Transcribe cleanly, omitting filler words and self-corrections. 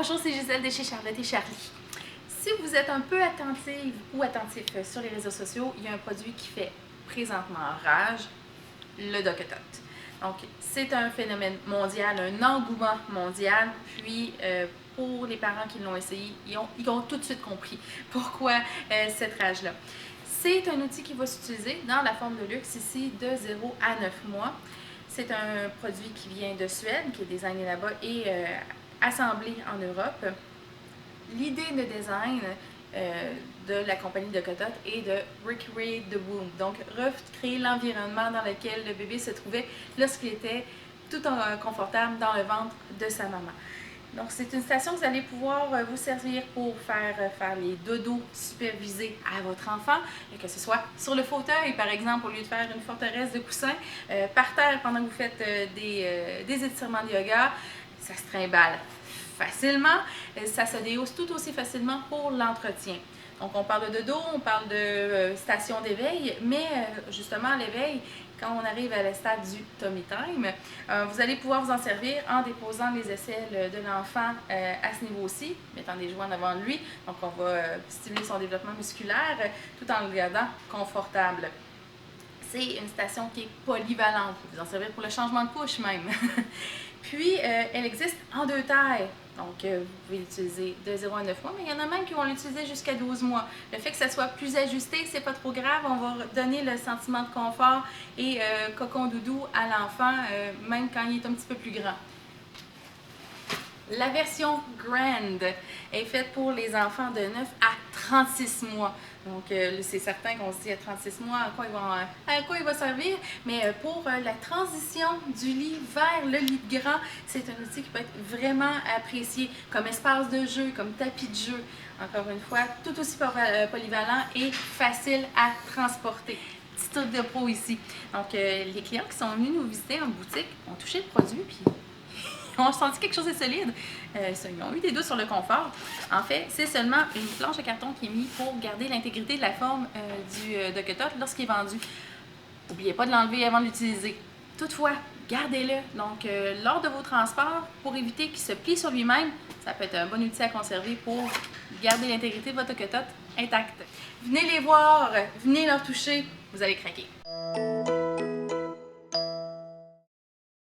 Bonjour, c'est Gisèle de chez Charlotte et Charlie. Si vous êtes un peu attentive ou attentif sur les réseaux sociaux, il y a un produit qui fait présentement rage, le DockATot. Donc, c'est un phénomène mondial, un engouement mondial. Puis, pour les parents qui l'ont essayé, ils ont tout de suite compris pourquoi cette rage-là. C'est un outil qui va s'utiliser dans la forme de luxe ici de 0 à 9 mois. C'est un produit qui vient de Suède, qui est designé là-bas et assemblé en Europe. L'idée de design de la compagnie DockATot est de recreate the womb, donc recréer l'environnement dans lequel le bébé se trouvait lorsqu'il était tout confortable dans le ventre de sa maman. Donc, c'est une station que vous allez pouvoir vous servir pour faire les dodos supervisés à votre enfant, que ce soit sur le fauteuil, par exemple, au lieu de faire une forteresse de coussins, par terre pendant que vous faites des étirements de yoga, ça se trimballe facilement, ça se déhausse tout aussi facilement pour l'entretien. Donc, on parle de dodo, on parle de station d'éveil, mais justement, l'éveil, quand on arrive à la stade du tummy time, vous allez pouvoir vous en servir en déposant les aisselles de l'enfant à ce niveau-ci, mettant des jouets en avant de lui. Donc, on va stimuler son développement musculaire tout en le gardant confortable. C'est une station qui est polyvalente. Vous pouvez vous en servir pour le changement de couche même. Puis, elle existe en 2 tailles. Donc, vous pouvez l'utiliser de 0 à 9 mois, mais il y en a même qui vont l'utiliser jusqu'à 12 mois. Le fait que ça soit plus ajusté, c'est pas trop grave. On va donner le sentiment de confort et cocon doudou à l'enfant, même quand il est un petit peu plus grand. La version Grand est faite pour les enfants de 9 à 36 mois. Donc, c'est certain qu'on se dit à 36 mois à quoi il va servir. Mais pour la transition du lit vers le lit de grand, c'est un outil qui peut être vraiment apprécié comme espace de jeu, comme tapis de jeu. Encore une fois, tout aussi polyvalent et facile à transporter. Petit truc de pro ici. Donc, les clients qui sont venus nous visiter en boutique ont touché le produit puis ils ont senti quelque chose de solide. Ils ont eu des doutes sur le confort. En fait, c'est seulement une planche de carton qui est mise pour garder l'intégrité de la forme du DockATot lorsqu'il est vendu. N'oubliez pas de l'enlever avant de l'utiliser. Toutefois, gardez-le. Donc, lors de vos transports, pour éviter qu'il se plie sur lui-même, ça peut être un bon outil à conserver pour garder l'intégrité de votre DockATot intacte. Venez les voir, venez leur toucher, vous allez craquer.